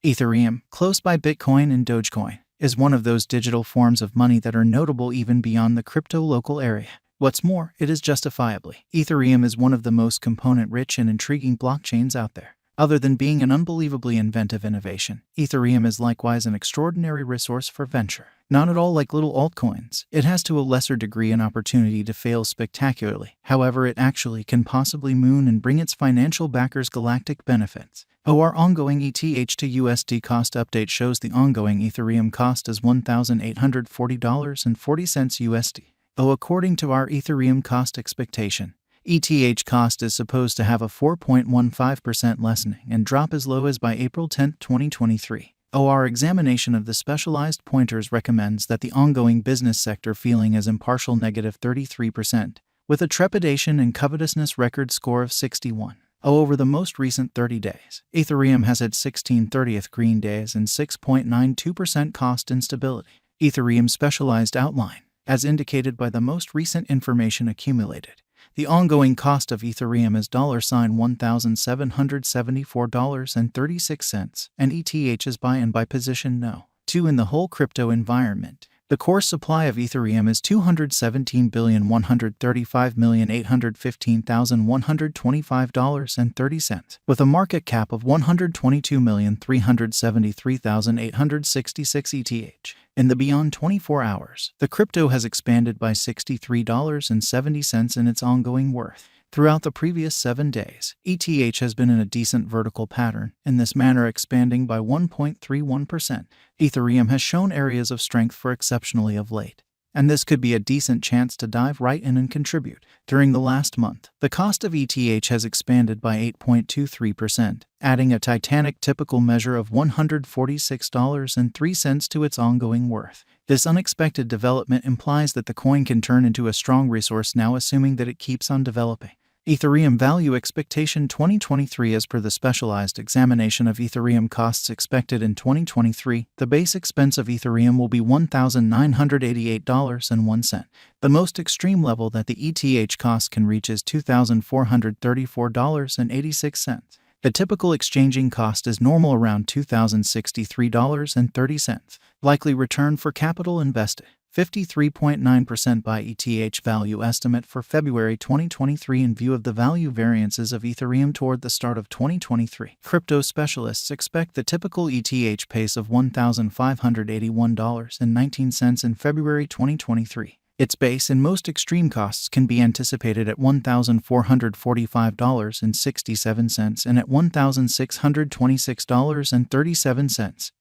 Ethereum, close by Bitcoin and Dogecoin, is one of those digital forms of money that are notable even beyond the crypto local area. What's more, it is justifiably. Ethereum is one of the most component-rich and intriguing blockchains out there. Other than being an unbelievably inventive innovation, Ethereum is likewise an extraordinary resource for venture. Not at all like little altcoins, it has to a lesser degree an opportunity to fail spectacularly. However, it actually can possibly moon and bring its financial backers galactic benefits. Our ongoing ETH to USD cost update shows the ongoing Ethereum cost is $1,840.40 USD. According to our Ethereum cost expectation, ETH cost is supposed to have a 4.15% lessening and drop as low as by April 10, 2023. Our examination of the specialized pointers recommends that the ongoing business sector feeling is impartial -33%, with a trepidation and covetousness record score of 61. Over the most recent 30 days, Ethereum has had 16 30th green days and 6.92% cost instability. Ethereum specialized outline, as indicated by the most recent information accumulated. The ongoing cost of Ethereum is $1,774.36, and ETH is by and by position No. 2 in the whole crypto environment. The core supply of Ethereum is 217,135,815,125.30, with a market cap of 122,373,866 ETH. In the beyond 24 hours, the crypto has expanded by $63.70 in its ongoing worth. Throughout the previous 7 days, ETH has been in a decent vertical pattern, in this manner expanding by 1.31%. Ethereum has shown areas of strength for exceptionally of late, and this could be a decent chance to dive right in and contribute. During the last month, the cost of ETH has expanded by 8.23%, adding a titanic typical measure of $146.03 to its ongoing worth. This unexpected development implies that the coin can turn into a strong resource now, assuming that it keeps on developing. Ethereum value expectation 2023. As per the specialized examination of Ethereum costs expected in 2023, the base expense of Ethereum will be $1,988.01. The most extreme level that the ETH cost can reach is $2,434.86. The typical exchanging cost is normal around $2,063.30. Likely return for capital invested, 53.9% by ETH value estimate for February 2023 in view of the value variances of Ethereum toward the start of 2023. Crypto specialists expect the typical ETH pace of $1,581.19 in February 2023. Its base and most extreme costs can be anticipated at $1,445.67 and at $1,626.37.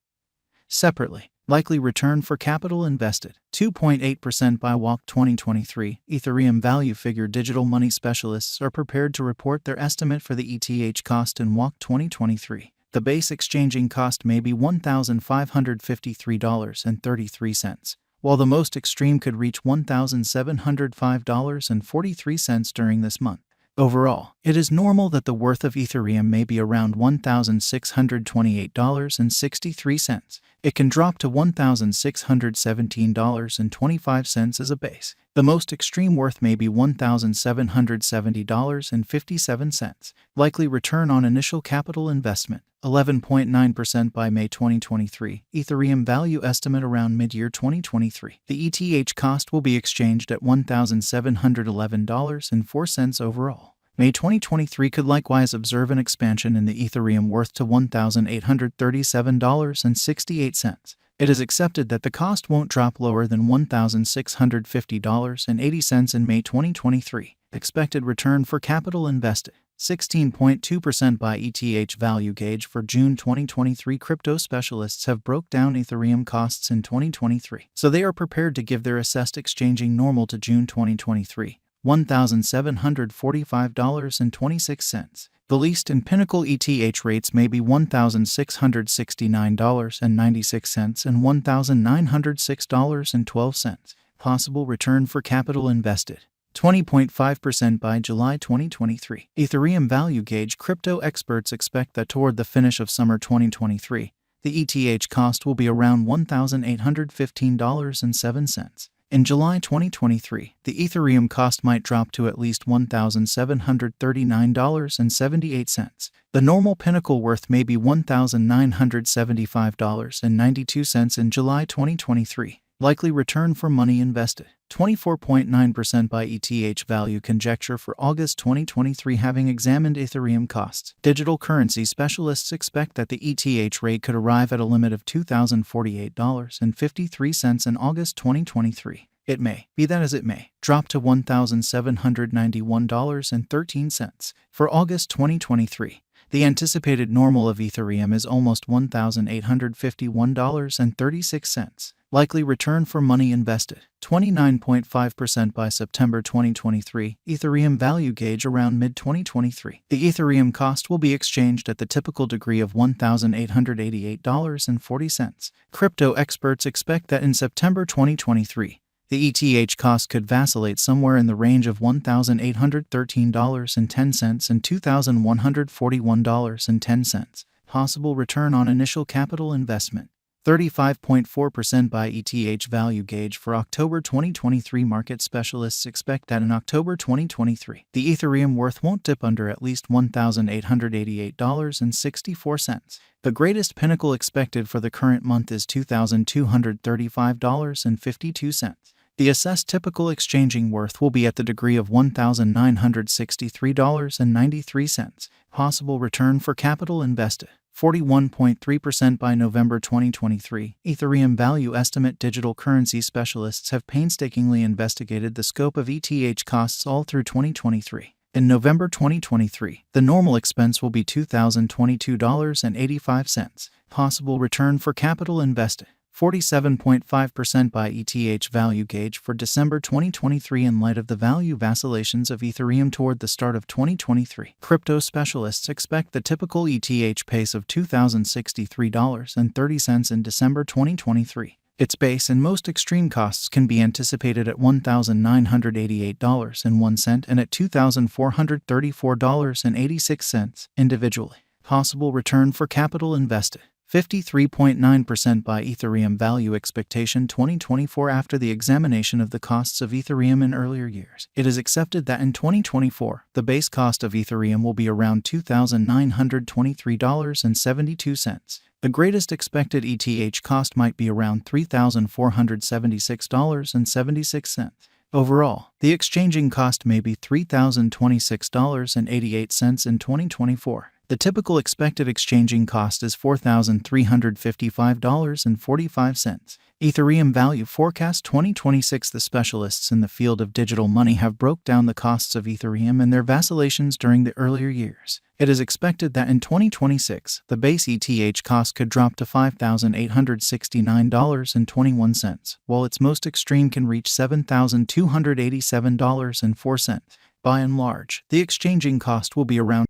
Separately, likely return for capital invested, 2.8% by WAC 2023. Ethereum value figure digital money specialists are prepared to report their estimate for the ETH cost in WAC 2023. The base exchanging cost may be $1,553.33. while the most extreme could reach $1,705.43 during this month. Overall, it is normal that the worth of Ethereum may be around $1,628.63. It can drop to $1,617.25 as a base. The most extreme worth may be $1,770.57. Likely return on initial capital investment, 11.9% by May 2023. Ethereum value estimate around mid-year 2023. The ETH cost will be exchanged at $1,711.04 overall. May 2023 could likewise observe an expansion in the Ethereum worth to $1,837.68. It is accepted that the cost won't drop lower than $1,650.80 in May 2023. Expected return for capital invested, 16.2% by ETH value gauge for June 2023. Crypto specialists have broke down Ethereum costs in 2023, so they are prepared to give their assessed exchanging normal to June 2023. $1,745.26. The least and pinnacle ETH rates may be $1,669.96 and $1,906.12. Possible return for capital invested, 20.5% by July 2023. Ethereum value gauge crypto experts expect that toward the finish of summer 2023, the ETH cost will be around $1,815.07. In July 2023, the Ethereum cost might drop to at least $1,739.78. The normal pinnacle worth may be $1,975.92 in July 2023. Likely return for money invested. 24.9% by ETH value conjecture for August 2023. Having examined Ethereum costs, digital currency specialists expect that the ETH rate could arrive at a limit of $2,048.53 in August 2023. It may, be that as it may, drop to $1,791.13 for August 2023. The anticipated normal of Ethereum is almost $1,851.36. Likely return for money invested. 29.5% by September 2023. Ethereum value gauge around mid-2023. The Ethereum cost will be exchanged at the typical degree of $1,888.40. Crypto experts expect that in September 2023, the ETH cost could vacillate somewhere in the range of $1,813.10 and $2,141.10. Possible return on initial capital investment. 35.4% by ETH value gauge for October 2023. Market specialists expect that in October 2023, the Ethereum worth won't dip under at least $1,888.64. The greatest pinnacle expected for the current month is $2,235.52. The assessed typical exchanging worth will be at the degree of $1,963.93. Possible return for capital invested. 41.3% by November 2023. Ethereum value estimate. Digital currency specialists have painstakingly investigated the scope of ETH costs all through 2023. In November 2023, the normal expense will be $2,022.85. Possible return for capital invested. 47.5% by ETH value gauge for December 2023. In light of the value vacillations of Ethereum toward the start of 2023, crypto specialists expect the typical ETH pace of $2,063.30 in December 2023. Its base and most extreme costs can be anticipated at $1,988.01 and at $2,434.86 individually. Possible return for capital invested. 53.9% by Ethereum value expectation 2024. After the examination of the costs of Ethereum in earlier years, it is accepted that in 2024, the base cost of Ethereum will be around $2,923.72. The greatest expected ETH cost might be around $3,476.76. Overall, the exchanging cost may be $3,026.88 in 2024. The typical expected exchanging cost is $4,355.45. Ethereum value forecast 2026. The specialists in the field of digital money have broke down the costs of Ethereum and their vacillations during the earlier years. It is expected that in 2026, the base ETH cost could drop to $5,869.21, while its most extreme can reach $7,287.04. By and large, the exchanging cost will be around